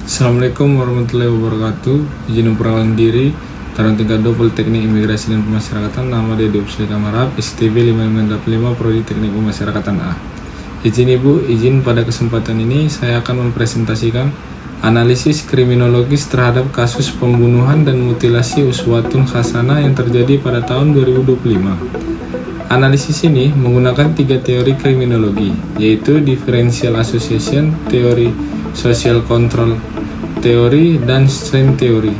Assalamualaikum warahmatullahi wabarakatuh. Izin memperkenalkan diri, Taruna Tingkat 2 Politeknik Imigrasi dan Pemasyarakatan. Nama Dede Upsli Kamarap, STB 5585 Prodi Teknik Pemasyarakatan A. Izin Ibu, izin pada kesempatan ini saya akan mempresentasikan analisis kriminologis terhadap kasus pembunuhan dan mutilasi Uswatun Hasanah yang terjadi pada tahun 2025. Analisis ini menggunakan 3 teori kriminologi, yaitu differential association, teori social control teori, dan strain teori.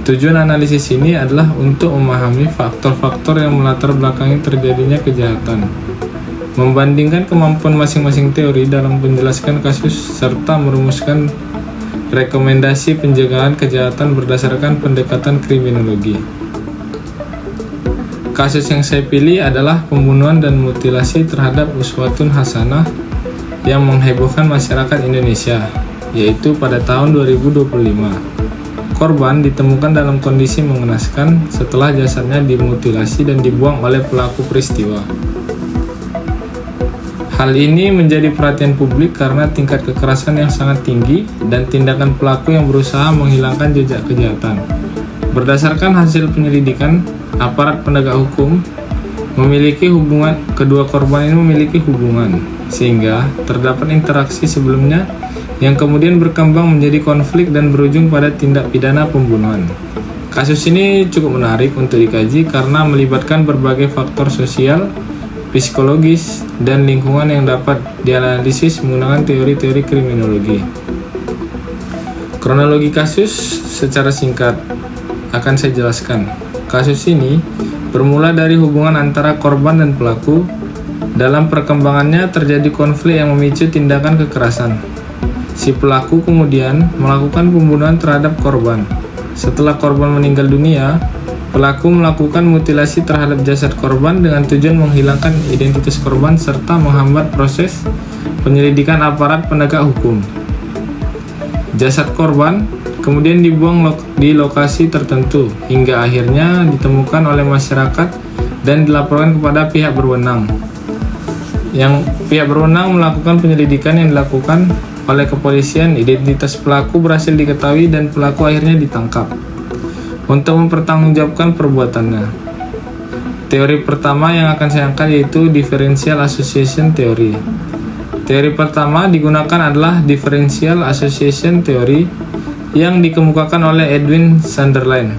Tujuan analisis ini adalah untuk memahami faktor-faktor yang melatar belakangi terjadinya kejahatan, membandingkan kemampuan masing-masing teori dalam menjelaskan kasus, serta merumuskan rekomendasi pencegahan kejahatan berdasarkan pendekatan kriminologi. Kasus yang saya pilih adalah pembunuhan dan mutilasi terhadap Uswatun Hasanah yang menghebohkan masyarakat Indonesia, yaitu pada tahun 2025. Korban ditemukan dalam kondisi mengenaskan setelah jasadnya dimutilasi dan dibuang oleh pelaku peristiwa. Hal ini menjadi perhatian publik karena tingkat kekerasan yang sangat tinggi dan tindakan pelaku yang berusaha menghilangkan jejak kejahatan. Berdasarkan hasil penyelidikan, aparat penegak hukum kedua korban ini memiliki hubungan, sehingga terdapat interaksi sebelumnya yang kemudian berkembang menjadi konflik dan berujung pada tindak pidana pembunuhan. Kasus ini cukup menarik untuk dikaji karena melibatkan berbagai faktor sosial, psikologis, dan lingkungan yang dapat dianalisis menggunakan teori-teori kriminologi. Kronologi kasus secara singkat akan saya jelaskan. Kasus ini bermula dari hubungan antara korban dan pelaku. Dalam perkembangannya terjadi konflik yang memicu tindakan kekerasan. Si pelaku kemudian melakukan pembunuhan terhadap korban. Setelah korban meninggal dunia, pelaku melakukan mutilasi terhadap jasad korban dengan tujuan menghilangkan identitas korban serta menghambat proses penyelidikan aparat penegak hukum. Jasad korban kemudian dibuang di lokasi tertentu hingga akhirnya ditemukan oleh masyarakat dan dilaporkan kepada pihak berwenang. Pihak berwenang melakukan penyelidikan yang dilakukan oleh kepolisian. Identitas pelaku berhasil diketahui dan pelaku akhirnya ditangkap untuk mempertanggungjawabkan perbuatannya. Teori pertama yang akan saya angkat yaitu differential association theory. Teori pertama digunakan adalah differential association theory yang dikemukakan oleh Edwin Sunderland.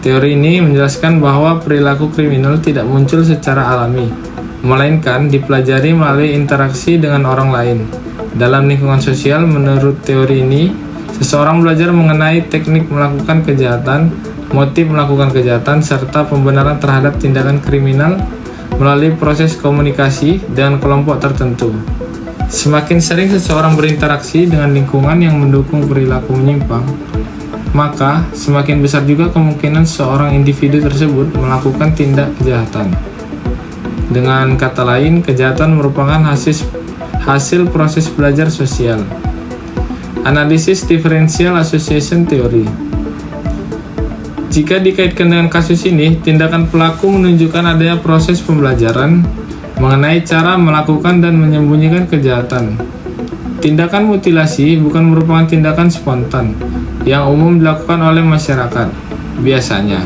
Teori ini menjelaskan bahwa perilaku kriminal tidak muncul secara alami, melainkan dipelajari melalui interaksi dengan orang lain. Dalam lingkungan sosial, menurut teori ini, seseorang belajar mengenai teknik melakukan kejahatan, motif melakukan kejahatan, serta pembenaran terhadap tindakan kriminal melalui proses komunikasi dengan kelompok tertentu. Semakin sering seseorang berinteraksi dengan lingkungan yang mendukung perilaku menyimpang, maka semakin besar juga kemungkinan seorang individu tersebut melakukan tindak kejahatan. Dengan kata lain, kejahatan merupakan hasil proses belajar sosial. Analisis differential association theory. Jika dikaitkan dengan kasus ini, tindakan pelaku menunjukkan adanya proses pembelajaran mengenai cara melakukan dan menyembunyikan kejahatan. Tindakan mutilasi bukan merupakan tindakan spontan yang umum dilakukan oleh masyarakat. Biasanya,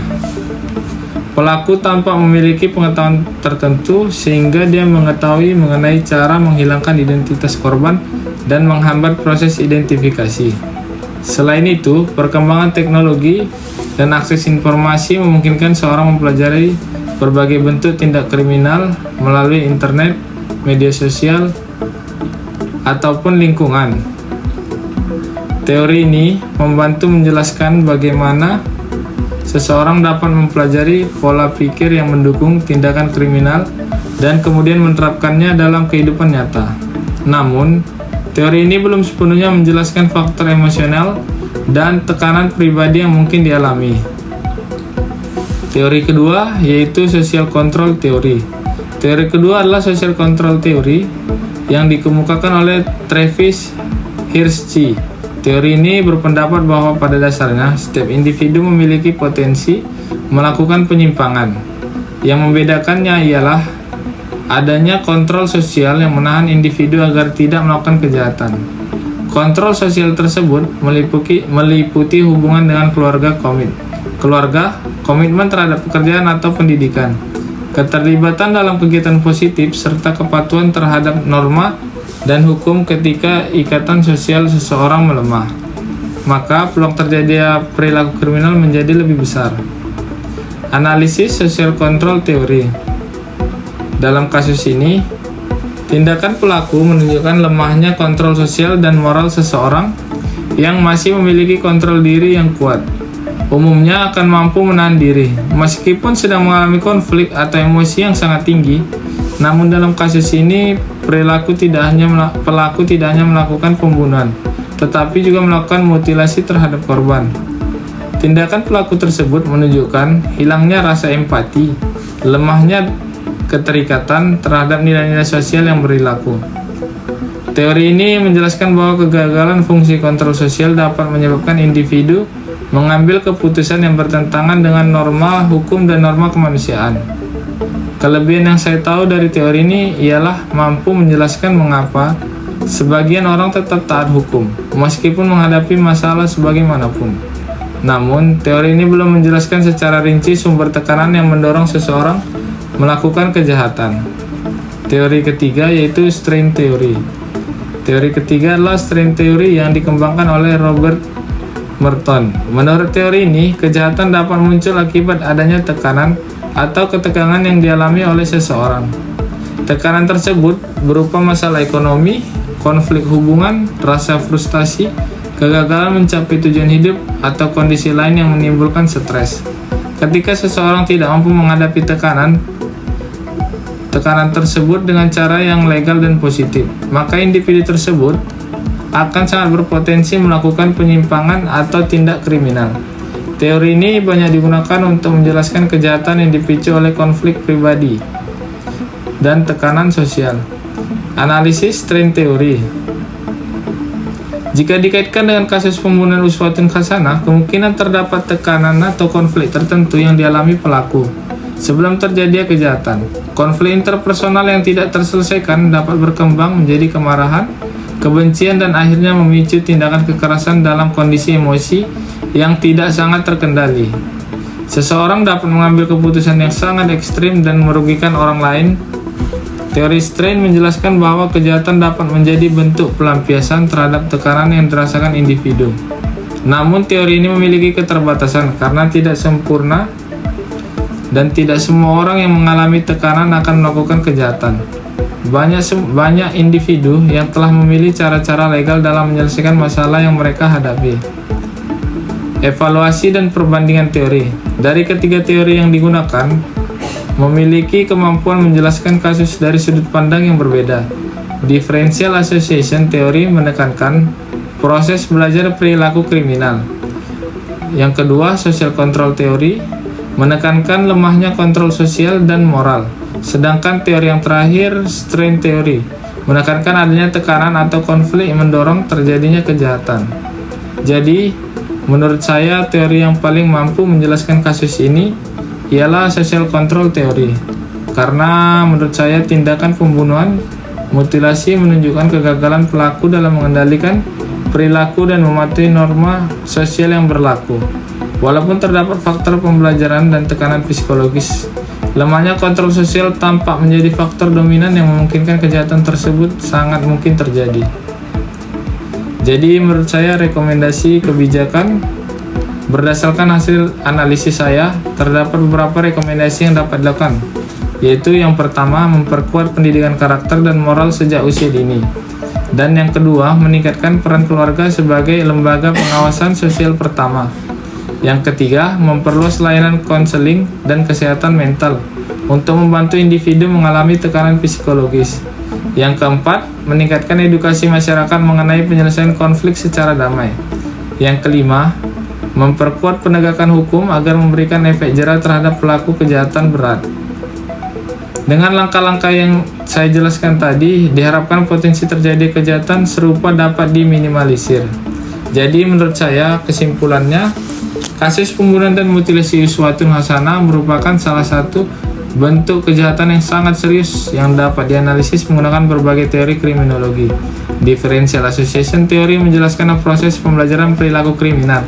pelaku tampak memiliki pengetahuan tertentu sehingga dia mengetahui mengenai cara menghilangkan identitas korban dan menghambat proses identifikasi. Selain itu, perkembangan teknologi dan akses informasi memungkinkan seorang mempelajari berbagai bentuk tindak kriminal melalui internet, media sosial, ataupun lingkungan. Teori ini membantu menjelaskan bagaimana seseorang dapat mempelajari pola pikir yang mendukung tindakan kriminal dan kemudian menerapkannya dalam kehidupan nyata. Namun, teori ini belum sepenuhnya menjelaskan faktor emosional dan tekanan pribadi yang mungkin dialami. Teori kedua yaitu social control theory. Teori kedua adalah social control theory yang dikemukakan oleh Travis Hirschi. Teori ini berpendapat bahwa pada dasarnya setiap individu memiliki potensi melakukan penyimpangan. Yang membedakannya ialah adanya kontrol sosial yang menahan individu agar tidak melakukan kejahatan. Kontrol sosial tersebut meliputi hubungan dengan keluarga, komitmen terhadap pekerjaan atau pendidikan, keterlibatan dalam kegiatan positif, serta kepatuhan terhadap norma dan hukum. Ketika ikatan sosial seseorang melemah, maka peluang terjadinya perilaku kriminal menjadi lebih besar. Analisis social control teori. Dalam kasus ini, tindakan pelaku menunjukkan lemahnya kontrol sosial dan moral seseorang yang masih memiliki kontrol diri yang kuat. Umumnya akan mampu menahan diri, meskipun sedang mengalami konflik atau emosi yang sangat tinggi. Namun dalam kasus ini, pelaku tidak hanya melakukan pembunuhan, tetapi juga melakukan mutilasi terhadap korban. Tindakan pelaku tersebut menunjukkan hilangnya rasa empati, lemahnya keterikatan terhadap nilai-nilai sosial yang berlaku. Teori ini menjelaskan bahwa kegagalan fungsi kontrol sosial dapat menyebabkan individu mengambil keputusan yang bertentangan dengan norma hukum dan norma kemanusiaan. Kelebihan yang saya tahu dari teori ini ialah mampu menjelaskan mengapa sebagian orang tetap taat hukum, meskipun menghadapi masalah sebagaimanapun. Namun, teori ini belum menjelaskan secara rinci sumber tekanan yang mendorong seseorang melakukan kejahatan. Teori ketiga yaitu strain theory. Teori ketiga adalah strain theory yang dikembangkan oleh Robert Merton. Menurut teori ini, kejahatan dapat muncul akibat adanya tekanan atau ketegangan yang dialami oleh seseorang. Tekanan tersebut berupa masalah ekonomi, konflik hubungan, rasa frustasi, kegagalan mencapai tujuan hidup, atau kondisi lain yang menimbulkan stres. Ketika seseorang tidak mampu menghadapi tekanan tersebut dengan cara yang legal dan positif, maka individu tersebut akan sangat berpotensi melakukan penyimpangan atau tindak kriminal. Teori ini banyak digunakan untuk menjelaskan kejahatan yang dipicu oleh konflik pribadi dan tekanan sosial. Analisis strain theory. Jika dikaitkan dengan kasus pembunuhan Uswatun Hasanah, kemungkinan terdapat tekanan atau konflik tertentu yang dialami pelaku sebelum terjadi kejahatan. Konflik interpersonal yang tidak terselesaikan dapat berkembang menjadi kemarahan, kebencian, dan akhirnya memicu tindakan kekerasan dalam kondisi emosi yang tidak sangat terkendali. Seseorang dapat mengambil keputusan yang sangat ekstrim dan merugikan orang lain. Teori strain menjelaskan bahwa kejahatan dapat menjadi bentuk pelampiasan terhadap tekanan yang dirasakan individu. Namun teori ini memiliki keterbatasan karena tidak sempurna dan tidak semua orang yang mengalami tekanan akan melakukan kejahatan. Banyak individu yang telah memilih cara-cara legal dalam menyelesaikan masalah yang mereka hadapi. Evaluasi dan perbandingan teori. Dari ketiga teori yang digunakan, memiliki kemampuan menjelaskan kasus dari sudut pandang yang berbeda. Differential association teori menekankan proses belajar perilaku kriminal. Yang kedua, social control teori menekankan lemahnya kontrol sosial dan moral. Sedangkan teori yang terakhir, strain teori, menekankan adanya tekanan atau konflik yang mendorong terjadinya kejahatan. Jadi, menurut saya teori yang paling mampu menjelaskan kasus ini ialah social control teori. Karena menurut saya tindakan pembunuhan, mutilasi menunjukkan kegagalan pelaku dalam mengendalikan perilaku dan mematuhi norma sosial yang berlaku. Walaupun terdapat faktor pembelajaran dan tekanan psikologis, lemahnya kontrol sosial tampak menjadi faktor dominan yang memungkinkan kejahatan tersebut sangat mungkin terjadi. Jadi menurut saya rekomendasi kebijakan berdasarkan hasil analisis saya, terdapat beberapa rekomendasi yang dapat dilakukan, yaitu yang pertama, memperkuat pendidikan karakter dan moral sejak usia dini. Dan yang kedua, meningkatkan peran keluarga sebagai lembaga pengawasan sosial pertama. Yang ketiga, memperluas layanan konseling dan kesehatan mental untuk membantu individu mengalami tekanan psikologis. Yang keempat, meningkatkan edukasi masyarakat mengenai penyelesaian konflik secara damai. Yang kelima, memperkuat penegakan hukum agar memberikan efek jera terhadap pelaku kejahatan berat. Dengan langkah-langkah yang saya jelaskan tadi, diharapkan potensi terjadi kejahatan serupa dapat diminimalisir. Jadi menurut saya, kesimpulannya, kasus pembunuhan dan mutilasi Uswatun Hasanah merupakan salah satu bentuk kejahatan yang sangat serius yang dapat dianalisis menggunakan berbagai teori kriminologi. Differential association teori menjelaskan proses pembelajaran perilaku kriminal.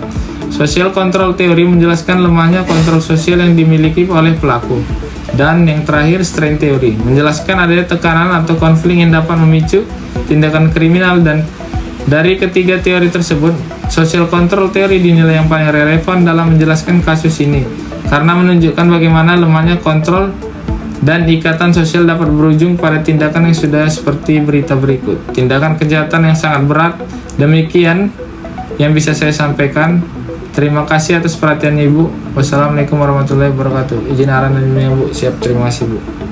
Social control teori menjelaskan lemahnya kontrol sosial yang dimiliki oleh pelaku. Dan yang terakhir, strain teori menjelaskan adanya tekanan atau konflik yang dapat memicu tindakan kriminal. Dan dari ketiga teori tersebut, social control teori dinilai yang paling relevan dalam menjelaskan kasus ini karena menunjukkan bagaimana lemahnya kontrol dan ikatan sosial dapat berujung pada tindakan yang sudah seperti berita berikut. Tindakan kejahatan yang sangat berat. Demikian yang bisa saya sampaikan. Terima kasih atas perhatiannya, Ibu. Wassalamualaikum warahmatullahi wabarakatuh. Izin arahan dan Bu. Siap, terima kasih, Bu.